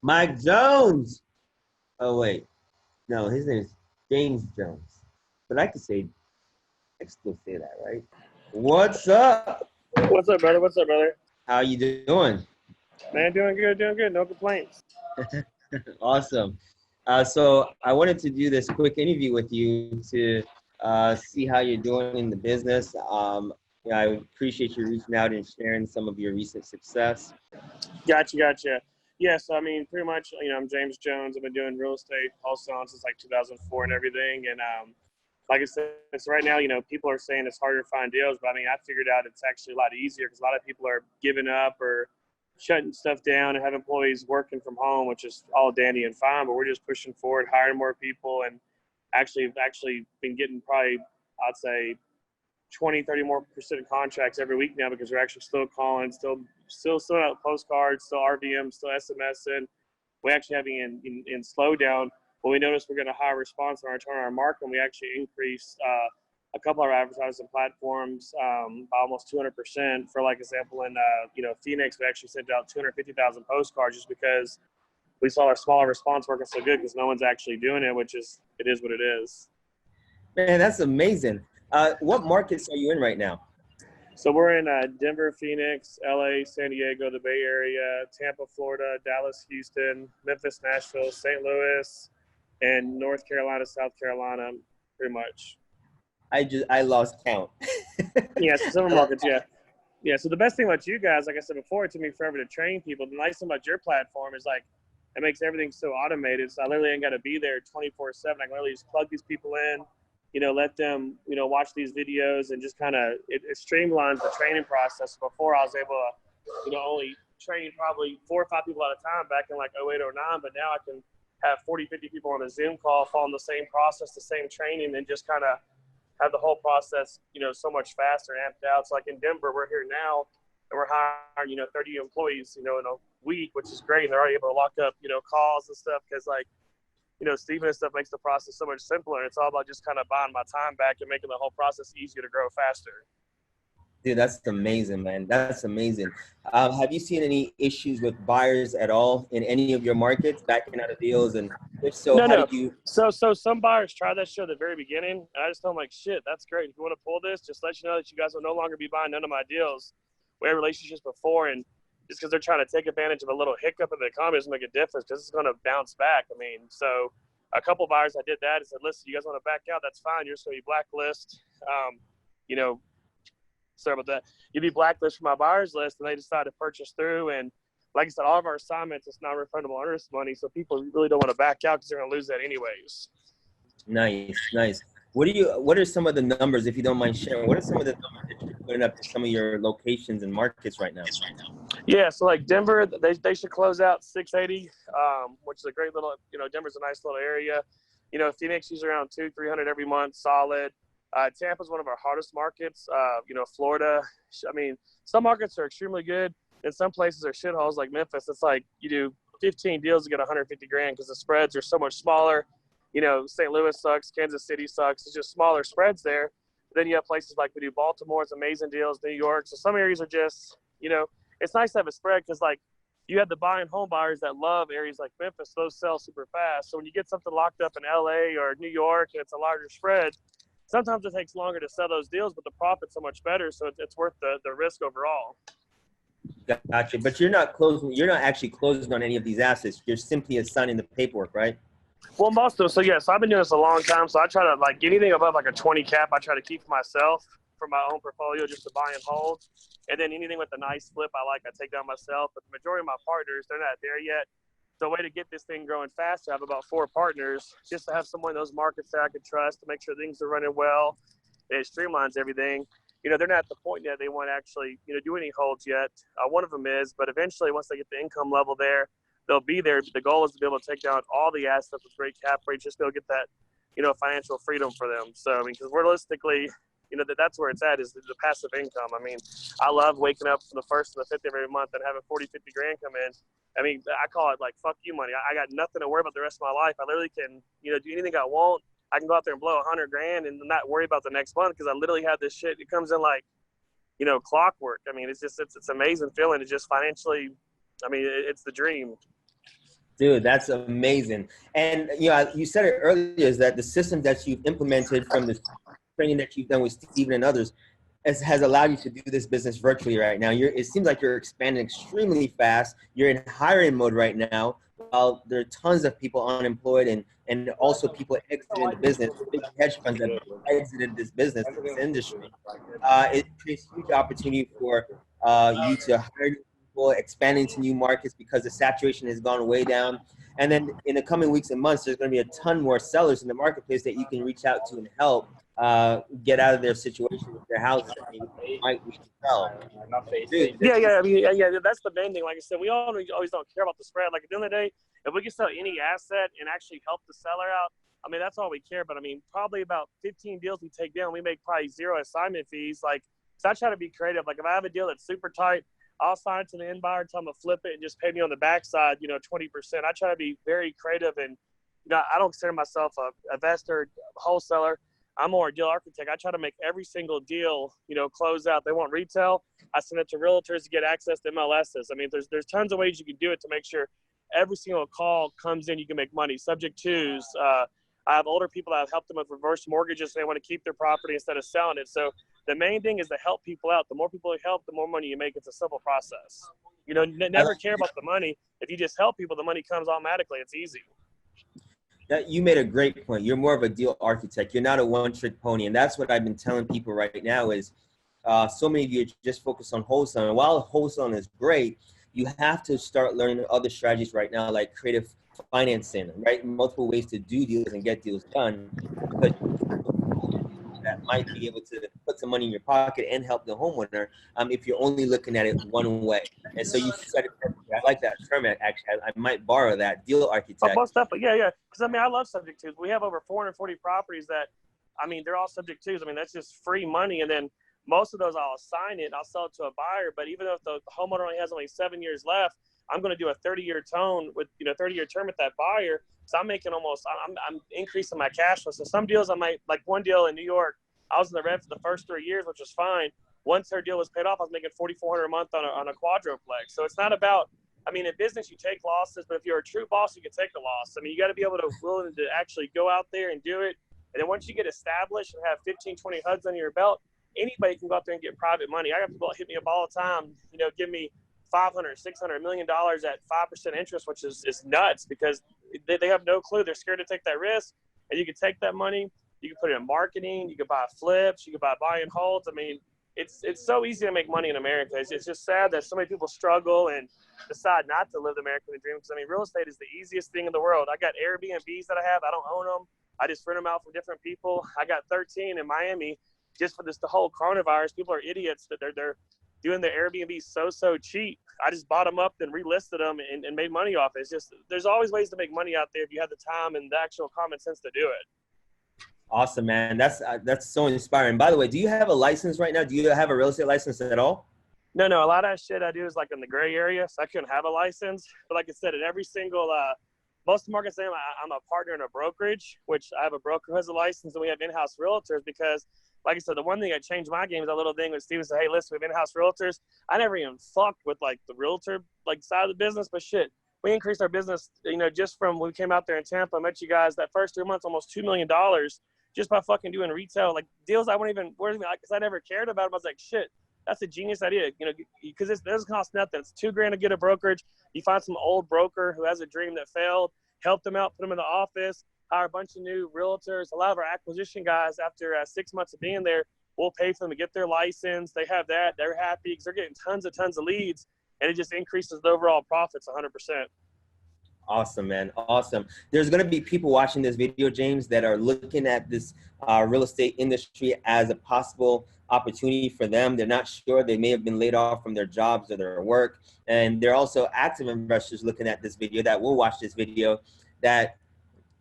Mike Jones. Oh wait, no, his name is James Jones. But I can still say that, right? What's up? What's up, brother? What's up, brother? How you doing? Man, doing good, doing good. No complaints. Awesome. So I wanted to do this quick interview with you to see how you're doing in the business. I appreciate you reaching out and sharing some of your recent success. Gotcha. Yeah, so I mean, pretty much, I'm James Jones. I've been doing real estate wholesaling since like 2004 and everything. And like I said, so right now, people are saying it's harder to find deals, but I mean, I figured out it's actually a lot easier because a lot of people are giving up or shutting stuff down and have employees working from home, which is all dandy and fine. But we're just pushing forward, hiring more people, and actually been getting probably, I'd say, 20, 30 more percent of contracts every week now because we're actually still calling, still out postcards, still RVM, still SMSing. We actually having in slowdown. When we noticed we're going to high response on our turn on our market, and we actually increased a couple of our advertising platforms by almost 200%. For like example, in Phoenix, we actually sent out 250,000 postcards just because we saw our smaller response working so good because no one's actually doing it, it is what it is. Man, that's amazing. What markets are you in right now? So we're in Denver, Phoenix, LA, San Diego, the Bay Area, Tampa, Florida, Dallas, Houston, Memphis, Nashville, St. Louis, and North Carolina, South Carolina, pretty much. I lost count. Yeah, so summer markets, yeah. Yeah, so the best thing about you guys, like I said before, it took me forever to train people. The nice thing about your platform is like it makes everything so automated. So I literally ain't got to be there 24/7. I can literally just plug these people in, let them, watch these videos and just kind of it streamlines the training process. Before I was able to, only train probably 4 or 5 people at a time back in like 08 or 09, but now I can have 40, 50 people on a Zoom call following the same process, the same training, and just kind of have the whole process, so much faster and amped out. So like in Denver, we're here now and we're hiring, 30 employees, in a week, which is great. And they're already able to lock up, calls and stuff because like, Steven and stuff makes the process so much simpler. It's all about just kind of buying my time back and making the whole process easier to grow faster. Dude, that's amazing, man. That's amazing. Have you seen any issues with buyers at all in any of your markets backing out of deals? And if so, how No. did you? So some buyers try that shit at the very beginning. And I just tell them like, shit, that's great. If you want to pull this, just let you know that you guys will no longer be buying none of my deals. We had relationships before, and just because they're trying to take advantage of a little hiccup in the economy doesn't make a difference because it's going to bounce back. I mean, so a couple of buyers I did that and said, listen, you guys want to back out? That's fine. You're just going to be blacklist. Sorry about that. You'd be blacklisted from my buyers list, and they decide to purchase through. And like I said, all of our assignments, it's not refundable earnest money, so people really don't want to back out because they're going to lose that anyways. Nice. What are some of the numbers, if you don't mind sharing? What are some of the numbers that you're putting up to some of your locations and markets right now? Yeah, so like Denver, they should close out 680, which is a great little, Denver's a nice little area. Phoenix is around 200-300 every month, solid. Tampa's one of our hardest markets. Florida, I mean, some markets are extremely good, and some places are shitholes like Memphis. It's like you do 15 deals to get 150 grand because the spreads are so much smaller. St. Louis sucks, Kansas City sucks. It's just smaller spreads there. Then you have places like we do Baltimore, it's amazing deals, New York. So some areas are just, it's nice to have a spread because like you have the buying home buyers that love areas like Memphis. Those sell super fast. So when you get something locked up in LA or New York and it's a larger spread, sometimes it takes longer to sell those deals, but the profit's so much better. So it's worth the risk overall. Gotcha. But you're not actually closing on any of these assets. You're simply assigning the paperwork, right? Well, most of them. So, yes, I've been doing this a long time. So I try to, like, anything above like a 20 cap, I try to keep for myself for my own portfolio just to buy and hold. And then anything with a nice flip I take down myself. But the majority of my partners, they're not there yet. So a way to get this thing growing faster, I have about 4 partners just to have someone in those markets that I can trust to make sure things are running well. It streamlines everything. They're not at the point yet they want to actually, do any holds yet. One of them is, but eventually once they get the income level there, they'll be there. The goal is to be able to take down all the assets with great cap rates, just to get that, financial freedom for them. So, I mean, because realistically, that's where it's at is the passive income. I mean, I love waking up from the 1st to the 5th of every month and having 40, 50 grand come in. I mean, I call it like, fuck you money. I got nothing to worry about the rest of my life. I literally can, do anything I want. I can go out there and blow 100 grand and not worry about the next month because I literally have this shit. It comes in like, clockwork. I mean, it's amazing feeling. It's just financially, I mean, it's the dream. Dude, that's amazing. And you said it earlier, is that the system that you've implemented from the training that you've done with Steven and others has allowed you to do this business virtually right now. It seems like you're expanding extremely fast. You're in hiring mode right now. While there are tons of people unemployed and also people exiting the business, big hedge funds have exited this business, this industry. It creates huge opportunity for you to hire new people, expand into new markets because the saturation has gone way down. And then in the coming weeks and months, there's going to be a ton more sellers in the marketplace that you can reach out to and help get out of their situation with their house that they might need to sell. Dude, Yeah. I mean, yeah. That's the main thing. Like I said, we always don't care about the spread. Like at the end of the day, if we can sell any asset and actually help the seller out, I mean, that's all we care about. I mean, probably about 15 deals we take down, we make probably 0 assignment fees. Like, so I try to be creative. Like if I have a deal that's super tight, I'll sign it to the end buyer, tell them to flip it and just pay me on the backside, 20%. I try to be very creative, and I don't consider myself a investor, wholesaler. I'm more a deal architect. I try to make every single deal, close out. They want retail, I send it to realtors to get access to MLSs. I mean, there's tons of ways you can do it to make sure every single call comes in, you can make money. Subject twos. I have older people that I've helped them with reverse mortgages. They want to keep their property instead of selling it. So the main thing is to help people out. The more people you help, the more money you make. It's a simple process. Never care about the money. If you just help people, the money comes automatically. It's easy. You made a great point. You're more of a deal architect. You're not a one-trick pony. And that's what I've been telling people right now is so many of you just focus on wholesaling. And while wholesaling is great, you have to start learning other strategies right now, like creative financing, right? Multiple ways to do deals and get deals done, because that might be able to put some money in your pocket and help the homeowner if you're only looking at it one way. And so you said it perfectly. I like that term, actually. I might borrow that, deal architect. Most definitely, yeah. Because, I mean, I love subject twos. We have over 440 properties that, I mean, they're all subject twos. I mean, that's just free money. And then most of those I'll assign it and I'll sell it to a buyer. But even though the homeowner only has 7 years left, I'm going to do a 30-year tone with 30-year term with that buyer. So I'm making I'm increasing my cash flow. So some deals I might, like one deal in New York, I was in the red for the first 3 years, which was fine. Once her deal was paid off, I was making $4,400 a month on a quadruplex. So it's not about, I mean, in business you take losses, but if you're a true boss, you can take a loss. I mean, you got to be willing to actually go out there and do it. And then once you get established and have 15, 20 HUDs under your belt, anybody can go out there and get private money. I got people that hit me up all the time, give me $500, $600 million at 5% interest, which is nuts because they have no clue. They're scared to take that risk. And you can take that money, you can put it in marketing, you can buy flips, you can buy buy and holds. I mean, it's so easy to make money in America. It's just sad that so many people struggle and decide not to live the American dream. Because I mean, real estate is the easiest thing in the world. I got Airbnbs that I have. I don't own them. I just rent them out from different people. I got 13 in Miami just for the whole coronavirus. People are idiots that they're doing their Airbnb so cheap. I just bought them up and relisted them and made money off it. It's just, there's always ways to make money out there if you have the time and the actual common sense to do it. Awesome, man. That's so inspiring. By the way, do you have a license right now? Do you have a real estate license at all? No. A lot of that shit I do is like in the gray area, so I couldn't have a license. But like I said, in every single, most of the markets I'm a partner in a brokerage, which I have a broker who has a license, and we have in-house realtors because, like I said, the one thing that changed my game is that little thing when Steven said, hey, listen, we have in-house realtors. I never even fucked with like the realtor side of the business, but shit, we increased our business, just from when we came out there in Tampa, I met you guys that first 3 months, almost $2 million just by fucking doing retail, like deals I wouldn't even, because I never cared about them. I was like, shit, that's a genius idea, because it doesn't cost nothing. It's $2,000 to get a brokerage. You find some old broker who has a dream that failed, help them out, put them in the office, hire a bunch of new realtors. A lot of our acquisition guys, after 6 months of being there, we'll pay for them to get their license. They have that. They're happy because they're getting tons of leads, and it just increases the overall profits 100%. Awesome, man. Awesome. There's going to be people watching this video, James, that are looking at this real estate industry as a possible opportunity for them. They're not sure. They may have been laid off from their jobs or their work. And they're also active investors looking at this video that will watch this video that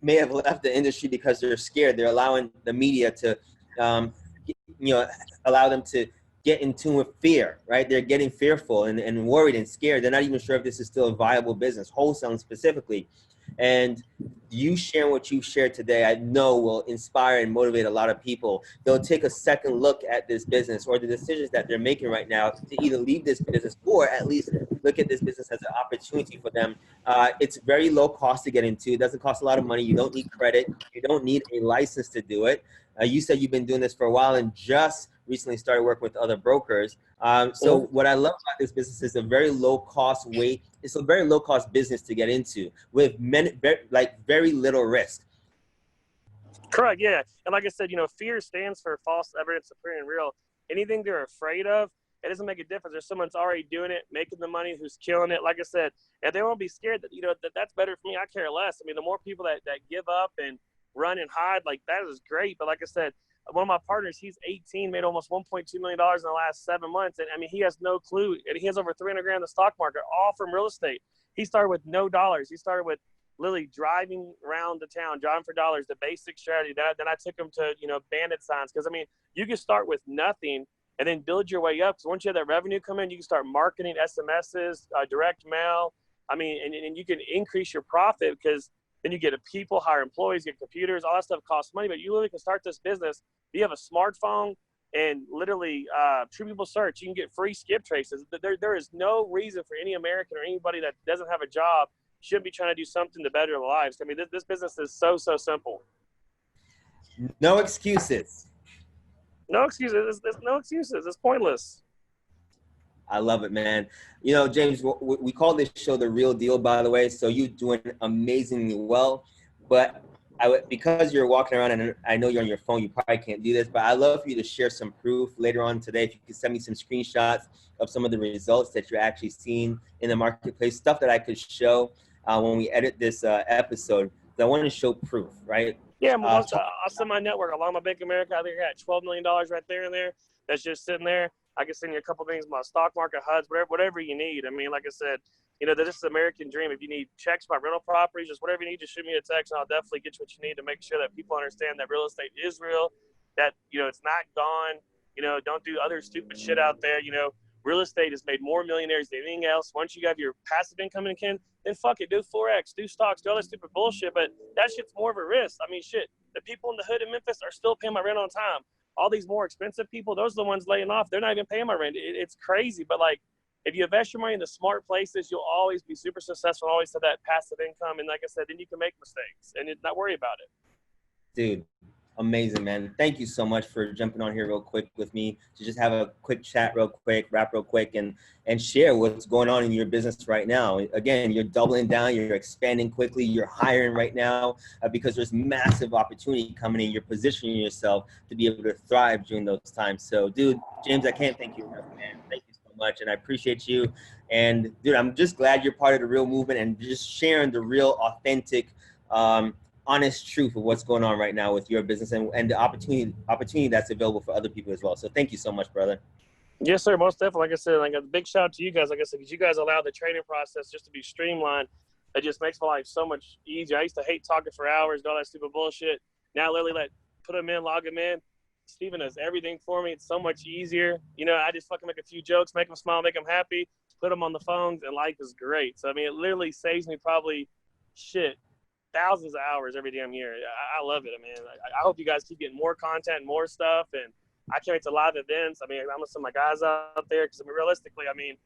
may have left the industry because they're scared. They're allowing the media to, allow them to get in tune with fear, right? They're getting fearful and worried and scared. They're not even sure if this is still a viable business, wholesaling specifically. And you sharing what you shared today, I know will inspire and motivate a lot of people. They'll take a second look at this business or the decisions that they're making right now to either leave this business or at least look at this business as an opportunity for them. It's very low cost to get into. It doesn't cost a lot of money. You don't need credit. You don't need a license to do it. You said you've been doing this for a while and just recently started working with other brokers. So what I love about this business is a very low cost way. It's a very low cost business to get into with very little risk. Correct. Yeah. And like I said, fear stands for false evidence appearing real. Anything they're afraid of, it doesn't make a difference. There's someone's already doing it, making the money, who's killing it. Like I said, and they won't be scared that, that's better for me. I care less. I mean, the more people that give up and run and hide, like that is great. But like I said, one of my partners, he's 18, made almost $1.2 million in the last 7 months. And I mean, he has no clue. And he has over 300 grand in the stock market, all from real estate. He started with no dollars. He started with literally driving around the town, driving for dollars, the basic strategy. Then I took him to, bandit signs. Cause I mean, you can start with nothing and then build your way up. So once you have that revenue come in, you can start marketing SMSs, direct mail. I mean, and you can increase your profit because then you get people, hire employees, get computers, all that stuff costs money. But you literally can start this business. You have a smartphone and literally True People Search. You can get free skip traces. There is no reason for any American or anybody that doesn't have a job should be trying to do something to better their lives. I mean, this business is so simple. No excuses. No excuses. There's no excuses. It's pointless. I love it, man. James, we call this show The Real Deal, by the way. So you're doing amazingly well. But because you're walking around and I know you're on your phone, you probably can't do this, but I'd love for you to share some proof later on today. If you could send me some screenshots of some of the results that you're actually seeing in the marketplace, stuff that I could show when we edit this episode. I want to show proof, right? Yeah, I'll send my network along my Bank of America. I think I got $12 million right there and there. That's just sitting there. I can send you a couple things, my stock market, HUDs, whatever you need. I mean, like I said, this is American dream. If you need checks about rental properties, just whatever you need, just shoot me a text and I'll definitely get you what you need to make sure that people understand that real estate is real, that, it's not gone. Don't do other stupid shit out there. Real estate has made more millionaires than anything else. Once you have your passive income in, then fuck it, do Forex, do stocks, do all that stupid bullshit. But that shit's more of a risk. I mean, shit, the people in the hood in Memphis are still paying my rent on time. All these more expensive people, those are the ones laying off. They're not even paying my rent. It's crazy. But like, if you invest your money in the smart places, you'll always be super successful, always have that passive income. And like I said, then you can make mistakes and not worry about it. Dude, amazing, man. Thank you so much for jumping on here real quick with me to just have a quick chat real quick, wrap real quick, and share what's going on in your business right now. Again, you're doubling down, you're expanding quickly, you're hiring right now because there's massive opportunity coming in. You're positioning yourself to be able to thrive during those times. So, dude, James, I can't thank you enough, man. Thank you so much, and I appreciate you. And, dude, I'm just glad you're part of the real movement and just sharing the real, authentic, honest truth of what's going on right now with your business and the opportunity that's available for other people as well. So thank you so much, brother. Yes, sir. Most definitely. Like I said, a big shout out to you guys. Like I said, because you guys allow the training process just to be streamlined. It just makes my life so much easier. I used to hate talking for hours, all that stupid bullshit. Now, literally, put them in, log them in. Steven does everything for me. It's so much easier. I just fucking make a few jokes, make them smile, make them happy, put them on the phones, and life is great. So, I mean, it literally saves me probably thousands of hours every damn year. I love it, man. I hope you guys keep getting more content, more stuff, and I can't wait to live events. I mean, I'm gonna send my guys out there because realistically, I mean,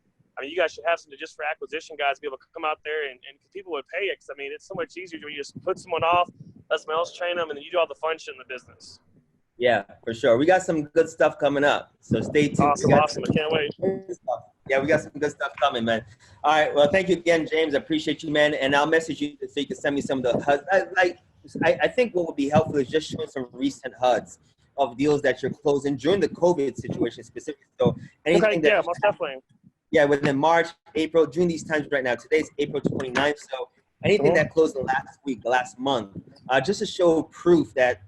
you guys should have something just for acquisition guys to be able to come out there and people would pay it. Because I mean, it's so much easier when you just put someone off, let someone else train them, and then you do all the fun shit in the business. Yeah, for sure. We got some good stuff coming up, so stay tuned. Awesome. I can't wait. Yeah, we got some good stuff coming, man. All right, well, thank you again, James. I appreciate you, man. And I'll message you so you can send me some of the HUDs. I think what would be helpful is just showing some recent HUDs of deals that you're closing during the COVID situation specifically. So anything okay, yeah, most definitely. Yeah, within March, April, during these times right now. Today's April 29th, so anything that closed the last week, the last month, just to show proof that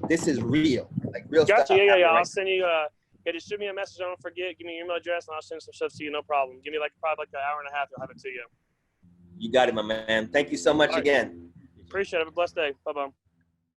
this is real, real stuff. Gotcha. Yeah. I'll send you. Just shoot me a message. Don't forget. Give me your email address, and I'll send some stuff to you. No problem. Give me probably an hour and a half. I'll have it to you. You got it, my man. Thank you so much again. Appreciate it. Have a blessed day. Bye-bye.